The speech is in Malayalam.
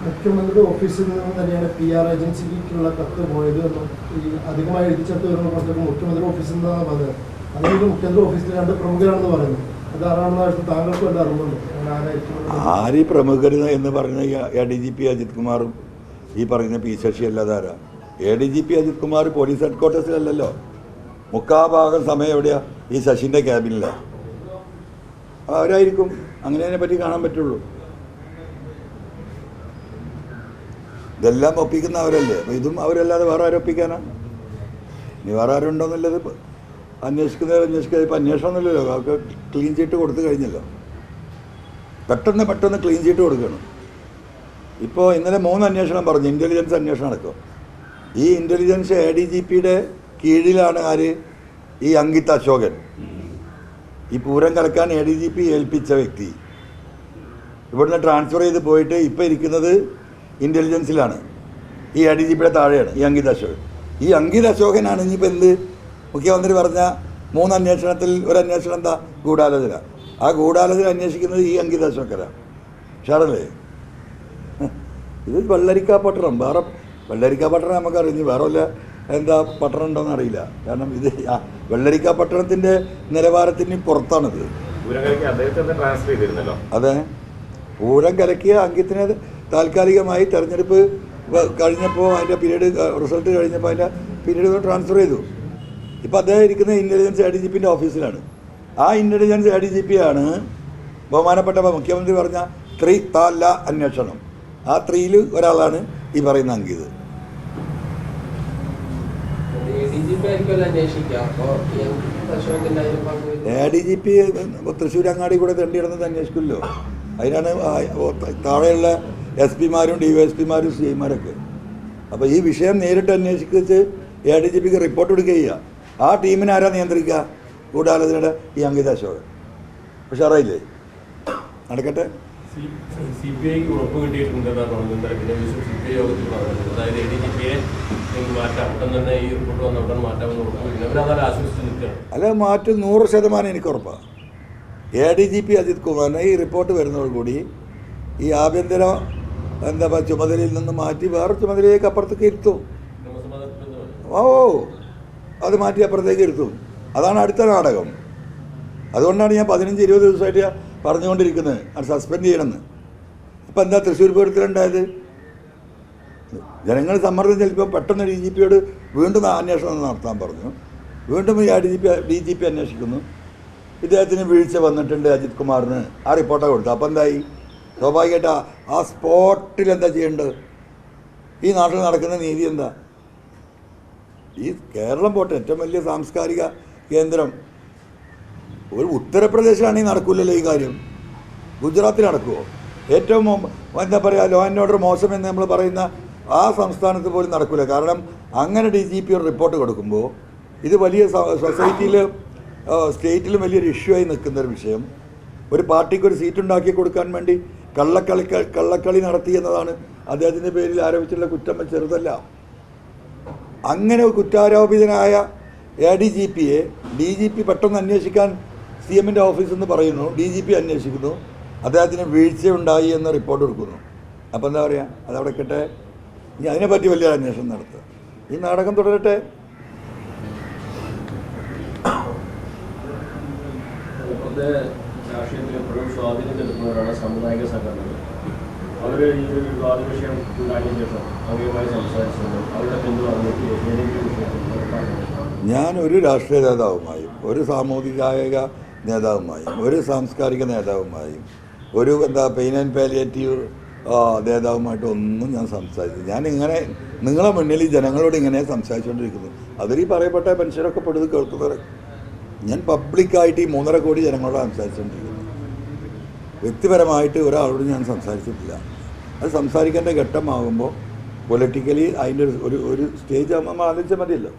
മുഖ്യമന്ത്രിയുടെ ഓഫീസിൽ നിന്ന് തന്നെയാണ് PR ഏജൻസിക്കുള്ള കത്ത് പോയത് എന്നും ഈ അധികമായി എഴുതിച്ചെടുത്ത് വരുന്ന പുറത്തേക്ക് മുഖ്യമന്ത്രി ഓഫീസിൽ നിന്നാണ് പറഞ്ഞത്. അല്ലെങ്കിൽ മുഖ്യമന്ത്രി ഓഫീസിൽ 2 പ്രമുഖരാണെന്ന് പറയുന്നു. അത് ആരാണെന്ന് താങ്കൾക്ക് വല്ല അറിവുണ്ട്? ആര് പ്രമുഖർ എന്ന് പറയുന്ന ADGP അജിത് കുമാറും ഈ പറയുന്ന P ശശി അല്ലാതെ ആരാ? ADGP Ajith Kumar police head ക്വാർട്ടേഴ്സിലല്ലോ. മുക്കാഭാഗം സമയം എവിടെയാ? ഈ ശശിൻ്റെ ക്യാബിനിലാണ്. അവരായിരിക്കും. അങ്ങനെ അതിനെ പറ്റി കാണാൻ പറ്റുള്ളൂ. ഇതെല്ലാം ഒപ്പിക്കുന്ന അവരല്ലേ. അപ്പോൾ ഇതും അവരല്ലാതെ വേറെ ആരും ഒപ്പിക്കാനാ? ഇനി വേറെ ആരും ഉണ്ടോയെന്നുള്ളത് അന്വേഷിക്കുന്നത് ഇപ്പം അന്വേഷണമൊന്നുമില്ലല്ലോ. അവർക്ക് ക്ലീൻ ചീറ്റ് കൊടുത്തു കഴിഞ്ഞല്ലോ. പെട്ടെന്ന് ക്ലീൻ ചീറ്റ് കൊടുക്കണം. ഇപ്പോൾ ഇന്നലെ 3 അന്വേഷണം പറഞ്ഞു. ഇൻ്റലിജൻസ് അന്വേഷണം നടക്കും. ഈ ഇൻ്റലിജൻസ് ADGPയുടെ കീഴിലാണ് ആര്? ഈ അങ്കിത് അശോകൻ. ഈ പൂരം കലക്കാൻ ADGP ഏൽപ്പിച്ച വ്യക്തി ഇവിടുന്ന് ട്രാൻസ്ഫർ ചെയ്ത് പോയിട്ട് ഇപ്പോൾ ഇരിക്കുന്നത് ഇൻ്റലിജൻസിലാണ്. ഈ ADGPയുടെ താഴെയാണ് ഈ അങ്കിത് അശോകൻ. ഈ അങ്കിത് അശോകനാണ് ഇനിയിപ്പോൾ എന്ത് മുഖ്യമന്ത്രി പറഞ്ഞ 3 അന്വേഷണത്തിൽ ഒരു അന്വേഷണം എന്താ? ഗൂഢാലോചന. ആ ഗൂഢാലോചന അന്വേഷിക്കുന്നത് ഈ അങ്കിത് അശോകനാണ്. ഷാറല്ലേ? ഇത് വെള്ളരിക്കാ പട്ടണം. വേറെ വെള്ളരിക്കാ പട്ടണം നമുക്കറിയാം. ഇനി വേറെ വല്ല എന്താ പട്ടണം ഉണ്ടോയെന്ന് അറിയില്ല. കാരണം ഇത് വെള്ളരിക്കാ പട്ടണത്തിൻ്റെ നിലവാരത്തിന് പുറത്താണിത്. അതെ, പൂരം കലക്കിയ അങ്കിത്തിനെ താൽക്കാലികമായി തെരഞ്ഞെടുപ്പ് കഴിഞ്ഞപ്പോൾ അതിൻ്റെ പീരീഡ് റിസൾട്ട് കഴിഞ്ഞപ്പോൾ അതിൻ്റെ പീരീഡ് ട്രാൻസ്ഫർ ചെയ്തു. ഇപ്പോൾ അദ്ദേഹം ഇരിക്കുന്ന ഇൻ്റലിജൻസ് ADGPൻ്റെ ഓഫീസിലാണ്. ആ ഇൻ്റലിജൻസ് ADGP ആണ് ബഹുമാനപ്പെട്ട മുഖ്യമന്ത്രി പറഞ്ഞ 3 താല അന്വേഷണം. ആ 3-ൽ ഒരാളാണ് ഈ പറയുന്ന അങ്കിത്. ADGP തൃശ്ശൂർ അങ്ങാടി കൂടെ തെണ്ടിയിടുന്നത് അന്വേഷിക്കുമല്ലോ. അതിനാണ് താഴെയുള്ള SP-മാരും DYSP-മാരും CI-മാരൊക്കെ. അപ്പോൾ ഈ വിഷയം നേരിട്ട് അന്വേഷിച്ച് ADGPക്ക് റിപ്പോർട്ട് കൊടുക്കുക. ആ ടീമിനെ ആരാ നിയന്ത്രിക്കുക? ഗൂഢാലോചനയുടെ ഈ അങ്കിത് അശോകൻ. പക്ഷെ അറിയില്ലേ? നടക്കട്ടെ. CBIക്ക് ഉറപ്പ് കിട്ടിയിട്ടുണ്ടെന്നാണ് പറഞ്ഞത്. CBI യോഗത്തിൽ പറഞ്ഞത്. അതായത് ADGPയെ മാറ്റാം, ഉടൻ തന്നെ ഈ റിപ്പോർട്ട് വന്ന ഉടൻ മാറ്റാമെന്ന് ഉറപ്പ് കിട്ടുന്നത്. അവരത് ആശ്വസിച്ച് നിൽക്കുകയാണ്. അല്ല, മാറ്റം 100% എനിക്ക് ഉറപ്പാണ്. ADGP അജിത് കുമാറിനെ ഈ റിപ്പോർട്ട് വരുന്നതോടുകൂടി ഈ ആഭ്യന്തര ചുമതലയിൽ നിന്ന് മാറ്റി വേറെ ചുമതലയിലേക്ക് അപ്പുറത്തേക്ക് ഇരുത്തും. അത് മാറ്റി അപ്പുറത്തേക്ക് ഇരുത്തും. അതാണ് അടുത്ത നാടകം. അതുകൊണ്ടാണ് ഞാൻ 15-20 ദിവസമായിട്ട് പറഞ്ഞുകൊണ്ടിരിക്കുന്നത് അത് സസ്പെൻഡ് ചെയ്യണമെന്ന്. ഇപ്പം എന്താ തൃശ്ശൂർ പൂരത്തിലുണ്ടായത്? ജനങ്ങൾ സമ്മർദ്ദം ചെലുമ്പോൾ പെട്ടെന്ന് DGPയോട് വീണ്ടും അന്വേഷണം നടത്താൻ പറഞ്ഞു. വീണ്ടും ഈ DGP അന്വേഷിക്കുന്നു. ഇദ്ദേഹത്തിന് വീഴ്ച വന്നിട്ടുണ്ട് അജിത് കുമാറിന്. ആ റിപ്പോർട്ടാണ് കൊടുത്തത്. അപ്പം എന്തായി? സ്വാഭാവികമായിട്ട് ആ സ്പോട്ടിൽ എന്താ ചെയ്യേണ്ടത്? ഈ നാട്ടിൽ നടക്കുന്ന നീതി എന്താ? ഈ കേരളം പോട്ടെ, ഏറ്റവും വലിയ സാംസ്കാരിക കേന്ദ്രം ഒരു ഉത്തർപ്രദേശിലാണെങ്കിൽ നടക്കില്ലല്ലോ ഈ കാര്യം. ഗുജറാത്തിൽ നടക്കുമോ? ഏറ്റവും എന്താ പറയുക, ലോ ആൻഡ് ഓർഡർ മോശം എന്ന് നമ്മൾ പറയുന്ന ആ സംസ്ഥാനത്ത് പോലും നടക്കില്ല. കാരണം അങ്ങനെ DGP ഒരു റിപ്പോർട്ട് കൊടുക്കുമ്പോൾ ഇത് വലിയ സൊസൈറ്റിയിൽ സ്റ്റേറ്റിലും വലിയൊരു ഇഷ്യൂ ആയി നിൽക്കുന്നൊരു വിഷയം. ഒരു പാർട്ടിക്ക് ഒരു സീറ്റ് ഉണ്ടാക്കി കൊടുക്കാൻ വേണ്ടി കള്ളക്കളി നടത്തി എന്നതാണ് അദ്ദേഹത്തിൻ്റെ പേരിൽ ആരോപിച്ചിട്ടുള്ള കുറ്റം. ചെറുതല്ല. അങ്ങനെ കുറ്റാരോപിതനായ ADGPയെ DGP പെട്ടെന്ന് അന്വേഷിക്കാൻ CMൻ്റെ ഓഫീസിൽ നിന്ന് പറയുന്നു. DGP അന്വേഷിക്കുന്നു. അദ്ദേഹത്തിന് വീഴ്ചയുണ്ടായി എന്ന റിപ്പോർട്ട് കൊടുക്കുന്നു. അപ്പോൾ എന്താ പറയുക? അതവിടെ കേട്ടെ. ഇനി അതിനെപ്പറ്റി വലിയൊരു അന്വേഷണം നടത്തുക. ഈ നാടകം തുടരട്ടെ. രാഷ്ട്രീയത്തിൽ എപ്പോഴും സ്വാധീനം ചെലുത്തുന്നവരാണ് സാമുദായിക സംഘടനകൾ. അവർ ഈ ഒരു വിവാദ വിഷയം ഉണ്ടായതിനു ശേഷം അവരുമായി സംസാരിച്ചിട്ടുണ്ട്. അവരുടെ പിന്തുണ ഞാനൊരു രാഷ്ട്രീയ നേതാവുമായും ഒരു സാമൂഹിക നേതാവുമായും ഒരു സാംസ്കാരിക നേതാവുമായും ഒരു പെയിൻ ആൻഡ് പാലിയേറ്റീവ് നേതാവുമായിട്ടൊന്നും ഞാൻ സംസാരിച്ചു. ഞാനിങ്ങനെ നിങ്ങളെ മുന്നിൽ ജനങ്ങളോട് ഇങ്ങനെ സംസാരിച്ചുകൊണ്ടിരിക്കുന്നു. അതിൽ ഈ പറയപ്പെട്ട മനുഷ്യരൊക്കെ പെടുന്നത് കേൾക്കുന്നവരെ ഞാൻ പബ്ലിക്കായിട്ട് ഈ 3.5 കോടി ജനങ്ങളോട് സംസാരിച്ചുകൊണ്ടിരിക്കുന്നു. വ്യക്തിപരമായിട്ട് ഒരാളോട് ഞാൻ സംസാരിച്ചിട്ടില്ല. അത് സംസാരിക്കേണ്ട ഘട്ടമാകുമ്പോൾ പൊളിറ്റിക്കലി അതിൻ്റെ ഒരു സ്റ്റേജ് ആകുമ്പോൾ ആലോചിച്ചാൽ മതിയല്ലോ.